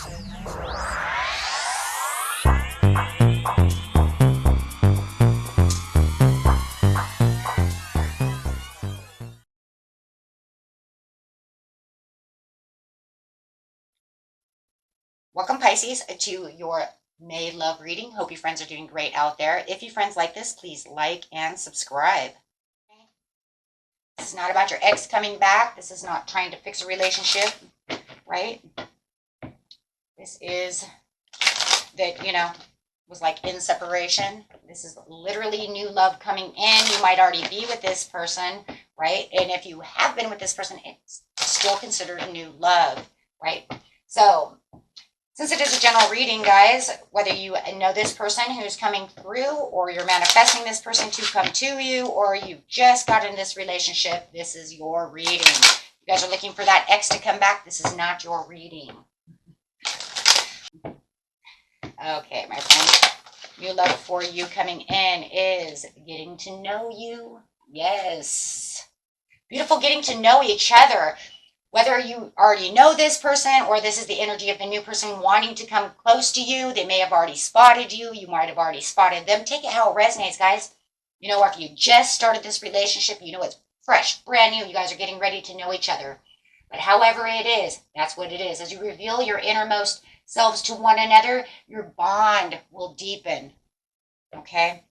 Welcome, Pisces, to your May love reading. Hope you friends are doing great out there. If you friends like this, please like and subscribe. This is not about your ex coming back. This is not trying to fix a relationship, right? This is that, was like in separation. This is literally new love coming in. You might already be with this person, right? And if you have been with this person, it's still considered new love, right? So, since it is a general reading, guys, whether you know this person who's coming through, or you're manifesting this person to come to you, or you just got in this relationship, this is your reading. You guys are looking for that ex to come back, this is not your reading. Okay, my friends, new love for you coming in is getting to know you. Yes. Beautiful getting to know each other. Whether you already know this person or this is the energy of the new person wanting to come close to you, they may have already spotted you. You might have already spotted them. Take it how it resonates, guys. After you just started this relationship, it's fresh, brand new. You guys are getting ready to know each other. But however it is, that's what it is. As you reveal your innermost selves to one another, your bond will deepen. Okay?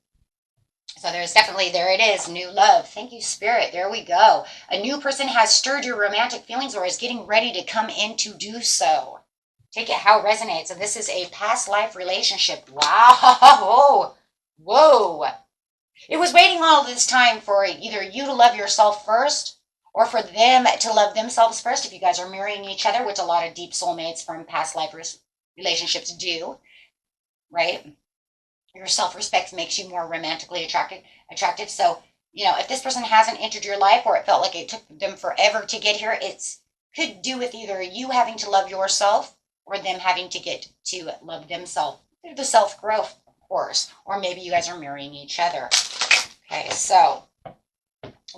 So there's definitely, there it is, new love. Thank you, Spirit. There we go. A new person has stirred your romantic feelings or is getting ready to come in to do so. Take it how it resonates. And this is a past life relationship. Wow. Whoa. It was waiting all this time for either you to love yourself first or for them to love themselves first. If you guys are marrying each other, which a lot of deep soulmates from past life relationships do, right? Your self-respect makes you more romantically attractive. So, if this person hasn't entered your life or it felt like it took them forever to get here, it could do with either you having to love yourself or them having to get to love themselves through the self-growth, of course. Or maybe you guys are marrying each other. Okay, so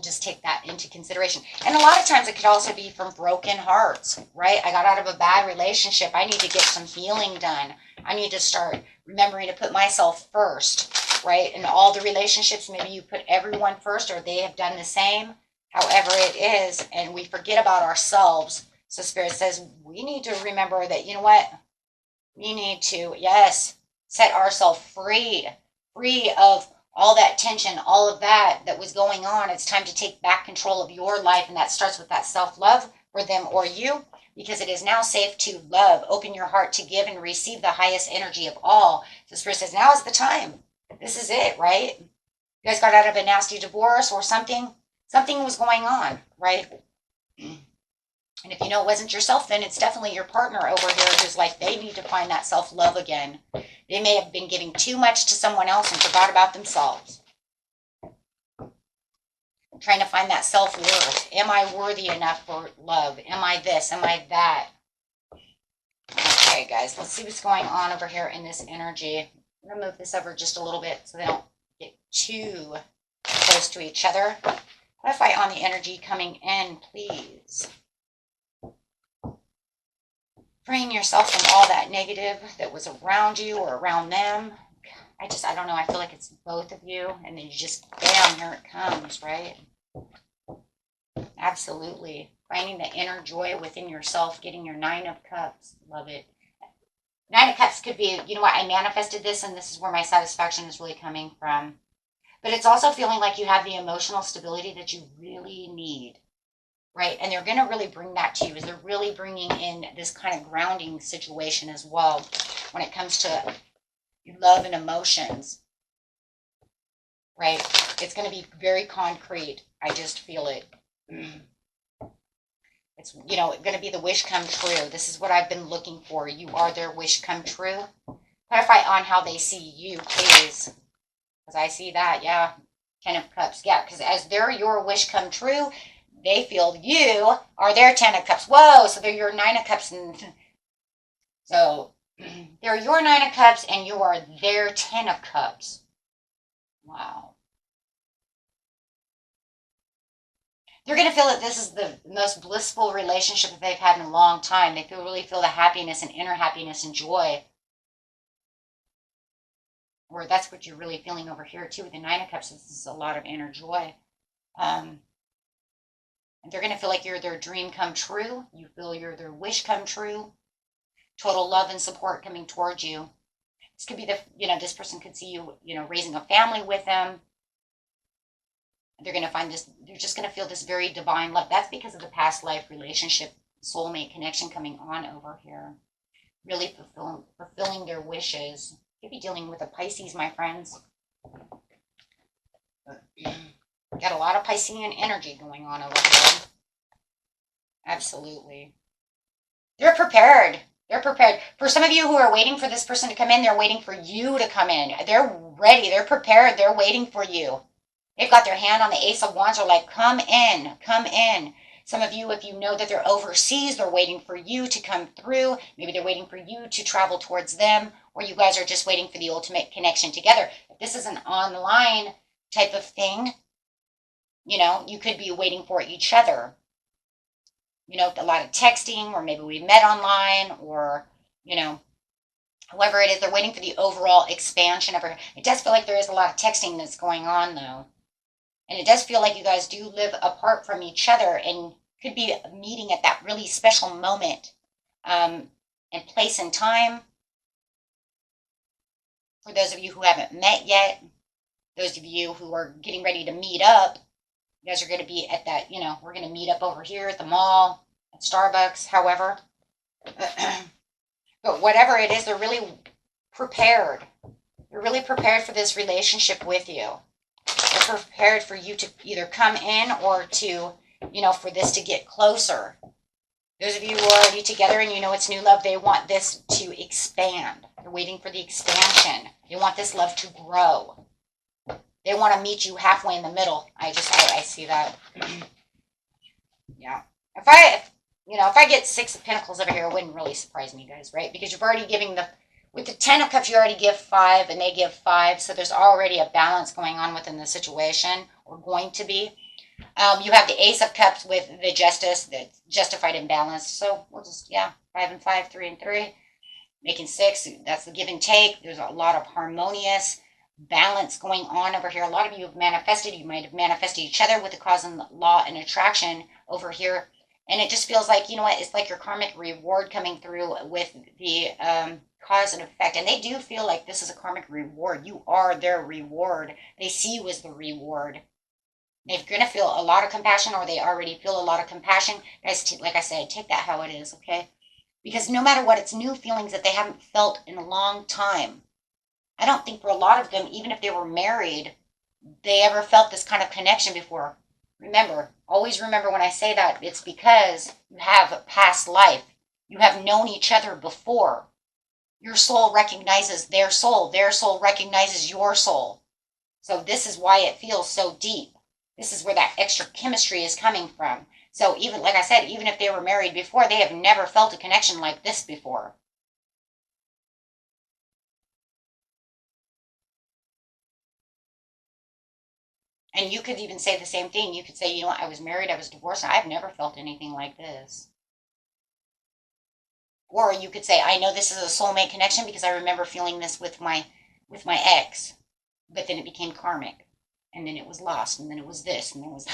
just take that into consideration. And a lot of times it could also be from broken hearts, right? I got out of a bad relationship. I need to get some healing done. I need to start remembering to put myself first, right? In all the relationships, maybe you put everyone first or they have done the same, however it is, and we forget about ourselves. So Spirit says we need to remember that, we need to, yes, set ourselves free of all that tension, all of that was going on. It's time to take back control of your life, and that starts with that self-love for them or you, because it is now safe to love. Open your heart to give and receive the highest energy of all. So Spirit says, now is the time. This is it, right? You guys got out of a nasty divorce or something. Something was going on, right? And if it wasn't yourself, then it's definitely your partner over here who's like, they need to find that self-love again. They may have been giving too much to someone else and forgot about themselves. Trying to find that self-worth. Am I worthy enough for love? Am I this? Am I that? Okay, guys, let's see what's going on over here in this energy. I'm going to move this over just a little bit so they don't get too close to each other. Clarify on the energy coming in, please. Freeing yourself from all that negative that was around you or around them. I don't know. I feel like it's both of you. And then you just, bam, here it comes, right? Absolutely. Finding the inner joy within yourself, getting your 9 of Cups. Love it. 9 of Cups could be, I manifested this and this is where my satisfaction is really coming from. But it's also feeling like you have the emotional stability that you really need. Right, and they're going to really bring that to you, as they're really bringing in this kind of grounding situation as well when it comes to love and emotions, right? It's going to be very concrete. I just feel it. It's, going to be the wish come true. This is what I've been looking for. You are their wish come true. Clarify on how they see you, please. Because I see that, yeah. 10 of Cups, yeah, because as they're your wish come true, they feel you are their 10 of Cups. Whoa, so they're your 9 of Cups. So they're your 9 of Cups and you are their 10 of Cups. Wow. They're going to feel that this is the most blissful relationship that they've had in a long time. They really feel the happiness and inner happiness and joy. Or that's what you're really feeling over here too with the Nine of Cups. This is a lot of inner joy. And they're going to feel like you're their dream come true. You feel you're their wish come true. Total love and support coming towards you. This could be this person could see you, raising a family with them. They're going to find this, they're just going to feel this very divine love. That's because of the past life relationship, soulmate connection coming on over here. Really fulfilling their wishes. You'll be dealing with a Pisces, my friends. Got a lot of Piscean energy going on over here. Absolutely. They're prepared. They're prepared. For some of you who are waiting for this person to come in, they're waiting for you to come in. They're ready. They're prepared. They're waiting for you. They've got their hand on the Ace of Wands. They're like, come in, come in. Some of you, if you know that they're overseas, they're waiting for you to come through. Maybe they're waiting for you to travel towards them, or you guys are just waiting for the ultimate connection together. If this is an online type of thing, you could be waiting for each other. A lot of texting, or maybe we met online, or, whoever it is, they're waiting for the overall expansion of her. It does feel like there is a lot of texting that's going on, though. And it does feel like you guys do live apart from each other and could be meeting at that really special moment and place and time. For those of you who haven't met yet, those of you who are getting ready to meet up, you guys are going to be at that, we're going to meet up over here at the mall, at Starbucks, however. But whatever it is, they're really prepared. They're really prepared for this relationship with you. They're prepared for you to either come in or to, for this to get closer. Those of you who are already together and it's new love, they want this to expand. They're waiting for the expansion. They want this love to grow. They want to meet you halfway in the middle. I see that. Yeah. If I get Six of Pentacles over here, it wouldn't really surprise me, guys, right? Because you've already giving with the Ten of Cups, you already give 5 and they give 5. So there's already a balance going on within the situation, or going to be. You have the Ace of Cups with the Justice, the justified imbalance. So we'll just, 5 and 5, 3 and 3, making 6. That's the give and take. There's a lot of harmonious balance going on over here. A lot of you have manifested. You might have manifested each other with the cause and law and attraction over here. And it just feels like, it's like your karmic reward coming through with the cause and effect. And they do feel like this is a karmic reward. You are their reward. They see you as the reward. They're going to feel a lot of compassion, or they already feel a lot of compassion. Guys, like I said, take that how it is, okay? Because no matter what, it's new feelings that they haven't felt in a long time. I don't think for a lot of them, even if they were married, they ever felt this kind of connection before. Remember, always remember when I say that, it's because you have a past life. You have known each other before. Your soul recognizes their soul recognizes your soul. So this is why it feels so deep. This is where that extra chemistry is coming from. So even, like I said, even if they were married before, they have never felt a connection like this before. And you could even say the same thing. You could say, I was married, I was divorced, and I've never felt anything like this. Or you could say, I know this is a soulmate connection because I remember feeling this with my ex, but then it became karmic, and then it was lost, and then it was this, and then it was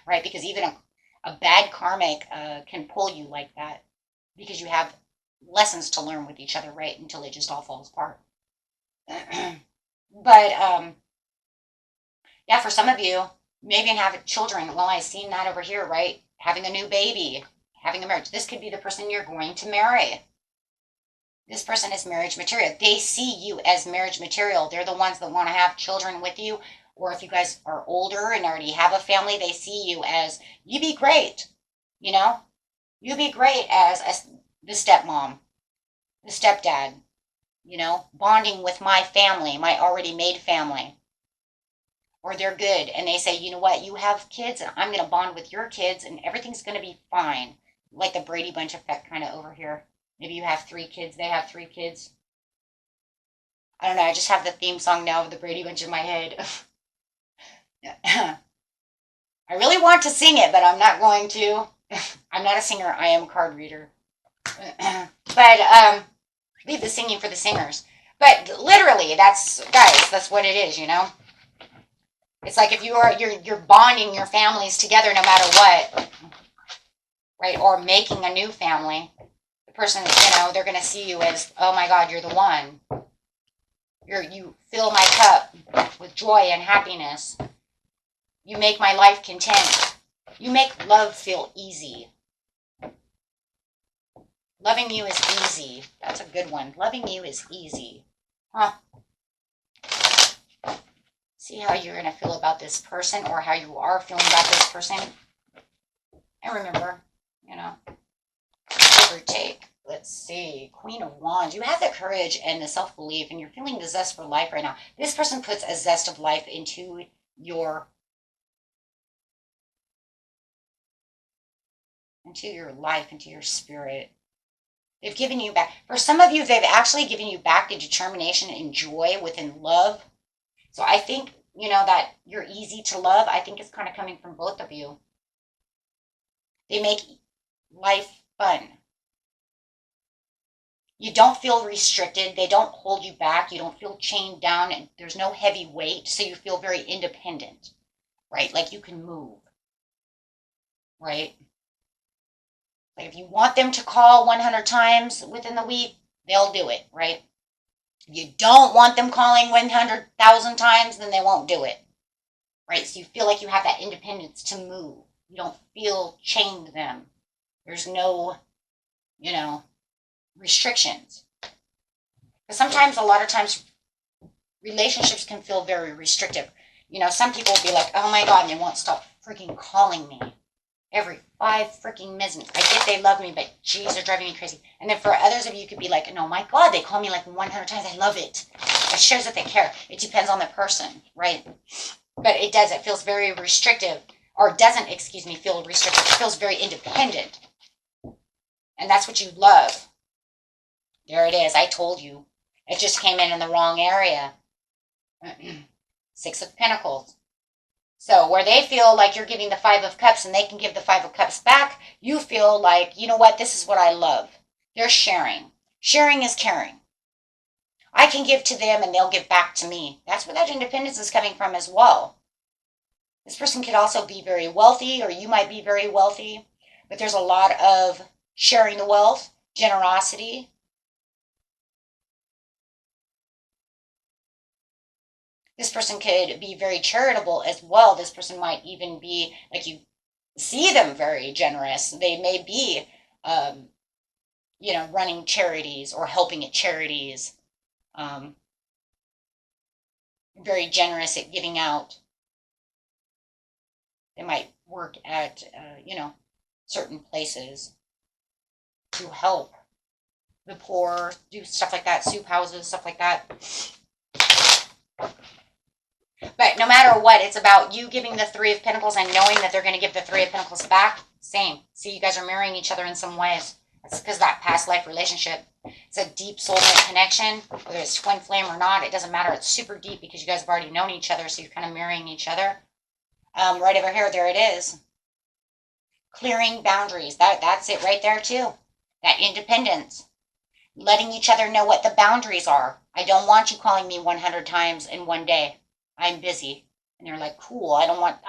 right? Because even a bad karmic can pull you like that, because you have lessons to learn with each other, right? Until it just all falls apart. But for some of you, maybe even having children. Well, I've seen that over here, right? Having a new baby, having a marriage. This could be the person you're going to marry. This person is marriage material. They see you as marriage material. They're the ones that want to have children with you. Or if you guys are older and already have a family, they see you as, you be great. You be great as the stepmom, the stepdad, bonding with my family, my already made family. Or they're good and they say, you know what, you have kids and I'm going to bond with your kids and everything's going to be fine. Like the Brady Bunch effect kind of over here. Maybe you have 3 kids, they have 3 kids. I don't know, I just have the theme song now of the Brady Bunch in my head. I really want to sing it, but I'm not going to. I'm not a singer. I am a card reader. But leave the singing for the singers. But literally, that's guys. That's what it is. You know. It's like if you're bonding your families together no matter what, right? Or making a new family. The person, they're gonna see you as, oh my God, you're the one. You fill my cup with joy and happiness. You make my life content. You make love feel easy. Loving you is easy. That's a good one. Loving you is easy. Huh. See how you're going to feel about this person, or how you are feeling about this person. And remember, give or take. Let's see. Queen of Wands. You have the courage and the self-belief, and you're feeling the zest for life right now. This person puts a zest of life into your life, into your spirit. They've given you back. For some of you, they've actually given you back the determination and joy within love. So I think, that you're easy to love. I think it's kind of coming from both of you. They make life fun. You don't feel restricted. They don't hold you back. You don't feel chained down, and there's no heavy weight. So you feel very independent, right? Like you can move, right? Like if you want them to call 100 times within the week, they'll do it, right? If you don't want them calling 100,000 times, then they won't do it, right? So you feel like you have that independence to move. You don't feel chained to them. There's no, restrictions. Because sometimes, a lot of times, relationships can feel very restrictive. Some people will be like, oh my God, and they won't stop freaking calling me every 5 freaking minutes. I get they love me, but geez, they're driving me crazy. And then for others of you, could be like, no, my God, they call me like 100 times. I love it. It shows that they care. It depends on the person, right? But it does. It feels very restrictive, or doesn't, feel restrictive. It feels very independent. And that's what you love. There it is. I told you. It just came in the wrong area. 6 of Pentacles. So where they feel like you're giving the 5 of Cups and they can give the 5 of Cups back, you feel like, you know what, this is what I love. They're sharing. Sharing is caring. I can give to them and they'll give back to me. That's where that independence is coming from as well. This person could also be very wealthy, or you might be very wealthy, but there's a lot of sharing the wealth, generosity. This person could be very charitable as well. This person might even be, like, you see them very generous. They may be, running charities or helping at charities. Very generous at giving out. They might work at, certain places to help the poor, do stuff like that, soup houses, stuff like that. But no matter what, it's about you giving the 3 of Pentacles and knowing that they're going to give the 3 of Pentacles back. Same. See, you guys are mirroring each other in some ways. That's because that past life relationship. It's a deep soulmate connection. Whether it's twin flame or not, it doesn't matter. It's super deep because you guys have already known each other, so you're kind of mirroring each other. Right over here, there it is. Clearing boundaries. That's it right there too. That independence. Letting each other know what the boundaries are. I don't want you calling me 100 times in one day. I'm busy. And they're like, cool, I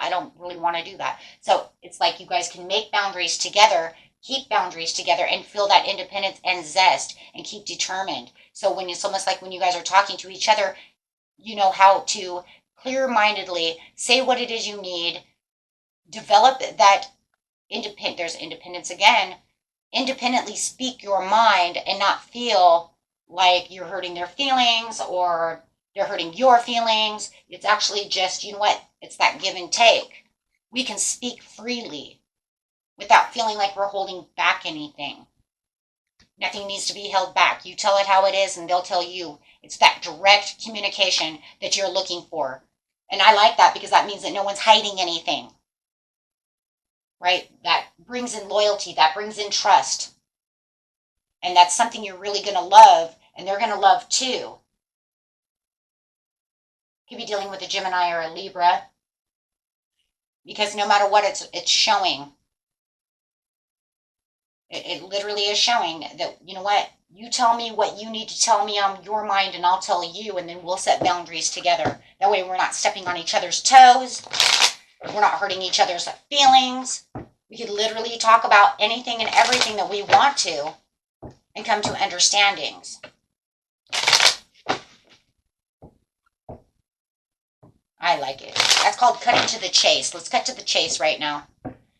don't really want to do that. So it's like you guys can make boundaries together, keep boundaries together, and feel that independence and zest, and keep determined. So when it's almost like when you guys are talking to each other, you know how to clear-mindedly say what it is you need, develop that there's independence again, independently speak your mind and not feel like you're hurting their feelings or they're hurting your feelings. It's actually just, you know what? It's that give and take. We can speak freely without feeling like we're holding back anything. Nothing needs to be held back. You tell it how it is and they'll tell you. It's that direct communication that you're looking for. And I like that because that means that no one's hiding anything. Right? That brings in loyalty. That brings in trust. And that's something you're really going to love, and they're going to love too. Could be dealing with a Gemini or a Libra. because no matter what, it's showing. It literally is showing that, you know what, you tell me what you need to tell me on your mind, and I'll tell you, and then we'll set boundaries together. That way we're not stepping on each other's toes. We're not hurting each other's feelings. We could literally talk about anything and everything that we want to and come to understandings. I like it. That's called cutting to the chase. Let's cut to the chase right now.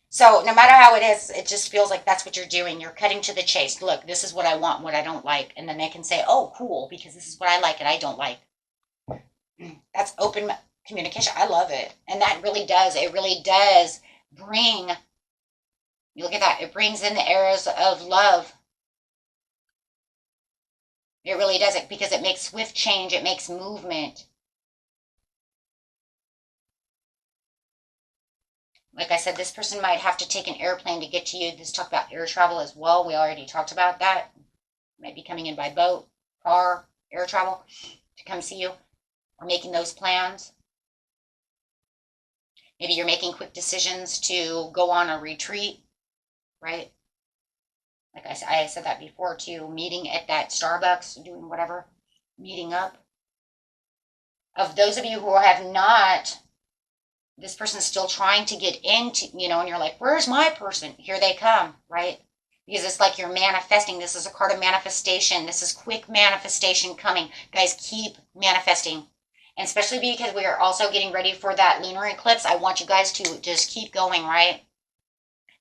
So no matter how it is, it just feels like that's what you're doing. You're cutting to the chase. Look, this is what I want, what I don't like. And then they can say, oh, cool, because this is what I like and I don't like. That's open communication. I love it. And that really does. It really does bring, you look at that, it brings in the areas of love. It really does it, because it makes swift change. It makes movement. Like I said, this person might have to take an airplane to get to you. This talk about air travel as well. We already talked about that. Might be coming in by boat, car, air travel to come see you, or making those plans. Maybe you're making quick decisions to go on a retreat, right? Like I said that before too, meeting at that Starbucks, doing whatever, meeting up. Of those of you who have not, this person's still trying to get into, and you're like, where's my person? Here they come, right? Because it's like you're manifesting. This is a card of manifestation. This is quick manifestation coming. Guys, keep manifesting. And especially because we are also getting ready for that lunar eclipse, I want you guys to just keep going, right?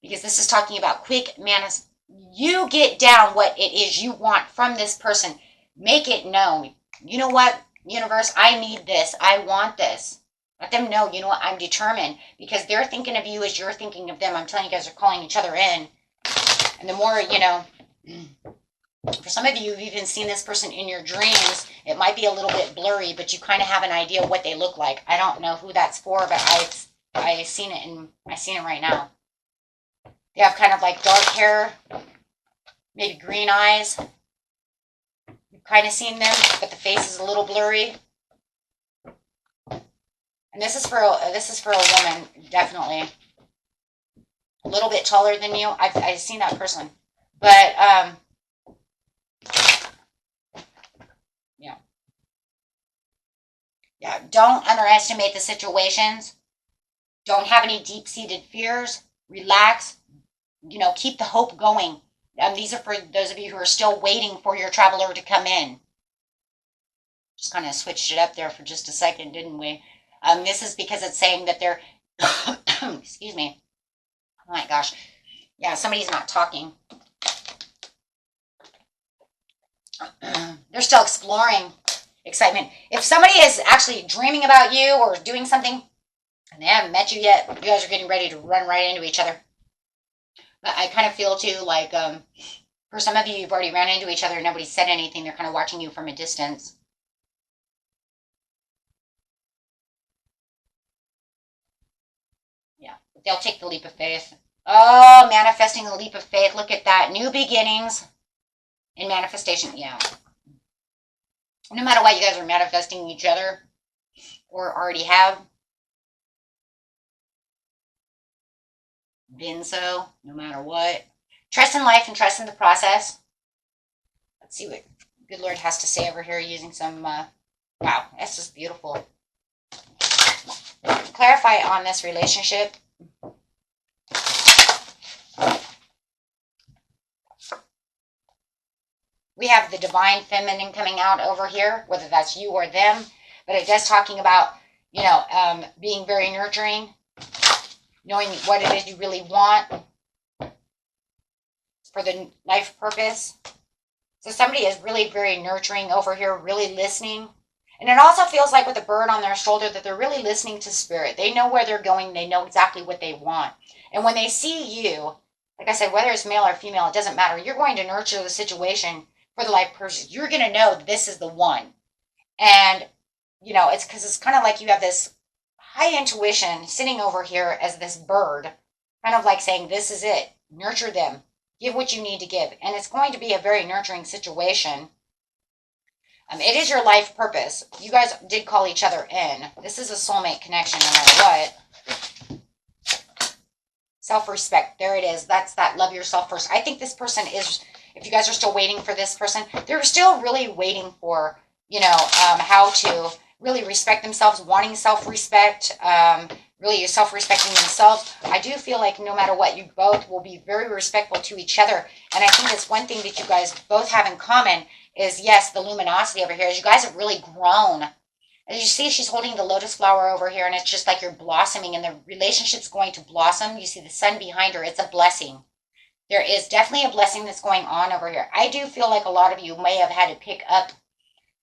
Because this is talking about quick manifestation. You get down what it is you want from this person. Make it known. You know what, universe, I need this. I want this. Let them know, you know what, I'm determined. Because they're thinking of you as you're thinking of them. I'm telling you guys, are calling each other in. And the more, for some of you, you've even seen this person in your dreams. It might be a little bit blurry, but you kind of have an idea what they look like. I don't know who that's for, but I've seen it, and I seen it right now. They have kind of like dark hair, maybe green eyes. You've kind of seen them, but the face is a little blurry. And this is for a woman, definitely. A little bit taller than you. I've seen that person, but yeah. Don't underestimate the situations. Don't have any deep-seated fears. Relax. Keep the hope going. These are for those of you who are still waiting for your traveler to come in. Just kind of switched it up there for just a second, didn't we? This is because it's saying that they're, excuse me. Oh my gosh. Yeah, somebody's not talking. They're still exploring excitement. If somebody is actually dreaming about you or doing something and they haven't met you yet, you guys are getting ready to run right into each other. But I kind of feel too like for some of you, you've already ran into each other and nobody said anything. They're kind of watching you from a distance. Yeah, they'll take the leap of faith. Oh, manifesting the leap of faith. Look at that. New beginnings in manifestation. Yeah. No matter what, you guys are manifesting each other or already have been so, no matter what. Trust in life and trust in the process. Let's see what good Lord has to say over here using some, wow, that's just beautiful. Clarify on this relationship. We have the divine feminine coming out over here, whether that's you or them, but it does talking about, being very nurturing, knowing what it is you really want for the life purpose. So somebody is really very nurturing over here, really listening. And it also feels like with a bird on their shoulder that they're really listening to spirit. They know where they're going. They know exactly what they want. And when they see you, like I said, whether it's male or female, it doesn't matter. You're going to nurture the situation for the life purpose. You're going to know this is the one. And, it's because it's kind of like you have this high intuition sitting over here as this bird, kind of like saying, this is it. Nurture them. Give what you need to give. And it's going to be a very nurturing situation. It is your life purpose. You guys did call each other in. This is a soulmate connection no matter what. Self-respect. There it is. That's that love yourself first. I think this person is, if you guys are still waiting for this person, they're still really waiting for, how to really respect themselves, wanting self-respect, really self-respecting themselves. I do feel like no matter what, you both will be very respectful to each other. And I think that's one thing that you guys both have in common is, yes, the luminosity over here is you guys have really grown. As you see, she's holding the lotus flower over here, and it's just like you're blossoming, and the relationship's going to blossom. You see the sun behind her. It's a blessing. There is definitely a blessing that's going on over here. I do feel like a lot of you may have had to pick up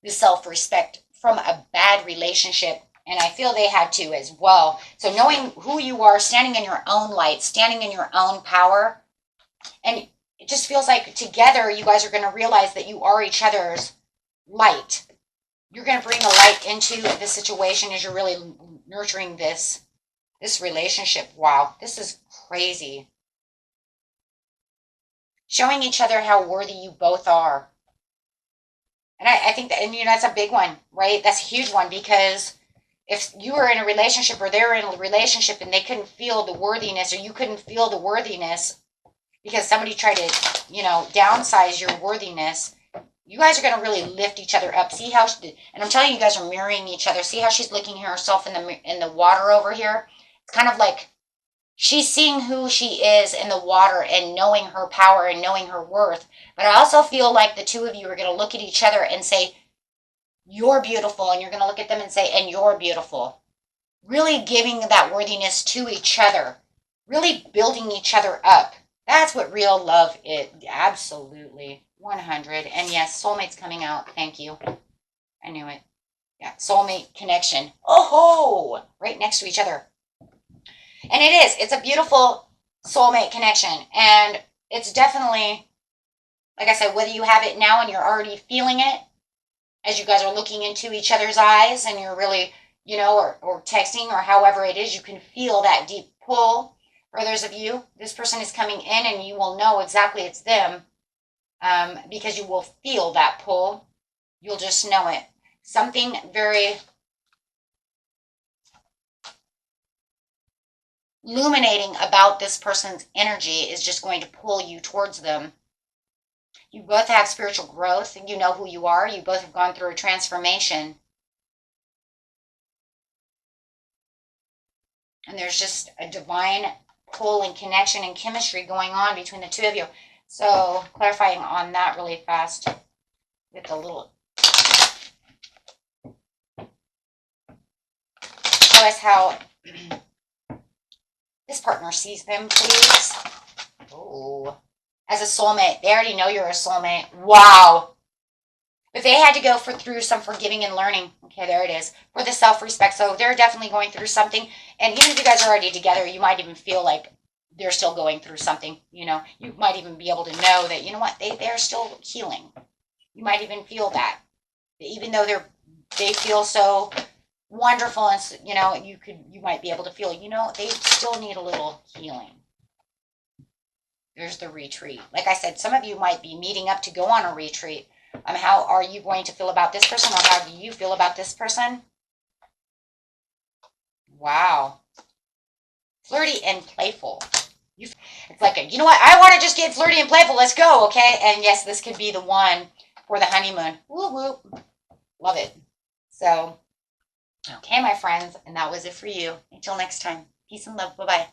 the self-respect from a bad relationship, and I feel they had to as well. So knowing who you are, standing in your own light, standing in your own power, and it just feels like together you guys are going to realize that you are each other's light. You're going to bring the light into the situation as you're really nurturing this relationship. Wow, this is crazy. Showing each other how worthy you both are. And I think that, and that's a big one, right? That's a huge one, because if you were in a relationship or they were in a relationship and they couldn't feel the worthiness, or you couldn't feel the worthiness because somebody tried to, downsize your worthiness, you guys are going to really lift each other up. See how, and I'm telling you, you guys are mirroring each other. See how she's looking at herself in the water over here? It's kind of like she's seeing who she is in the water and knowing her power and knowing her worth. But I also feel like the two of you are going to look at each other and say, you're beautiful. And you're going to look at them and say, and you're beautiful. Really giving that worthiness to each other. Really building each other up. That's what real love is. Absolutely. 100. And yes, soulmate's coming out. Thank you. I knew it. Yeah, soulmate connection. Oh, right next to each other. And it is. It's a beautiful soulmate connection. And it's definitely, like I said, whether you have it now and you're already feeling it, as you guys are looking into each other's eyes and you're really, or texting or however it is, you can feel that deep pull. For others of you, this person is coming in and you will know exactly it's them. Because you will feel that pull. You'll just know it. Something very illuminating about this person's energy is just going to pull you towards them. You both have spiritual growth, and you know who you are. You both have gone through a transformation. And there's just a divine pull and connection and chemistry going on between the two of you. So, clarifying on that really fast with a little. Show us how this partner sees them, please. Oh, as a soulmate. They already know you're a soulmate. Wow. But they had to go through some forgiving and learning. Okay, there it is. For the self-respect. So they're definitely going through something. And even if you guys are already together, you might even feel like they're still going through something. You might even be able to know that, they're still healing. You might even feel that. Even though they feel so wonderful, and you might be able to feel, they still need a little healing. There's the retreat. Like I said, some of you might be meeting up to go on a retreat. How are you going to feel about this person, or how do you feel about this person? Wow. Flirty and playful. It's like, I want to just get flirty and playful. Let's go, okay? And yes, this could be the one for the honeymoon. Woo woo. Love it. So, okay, my friends, and that was it for you. Until next time. Peace and love. Bye-bye.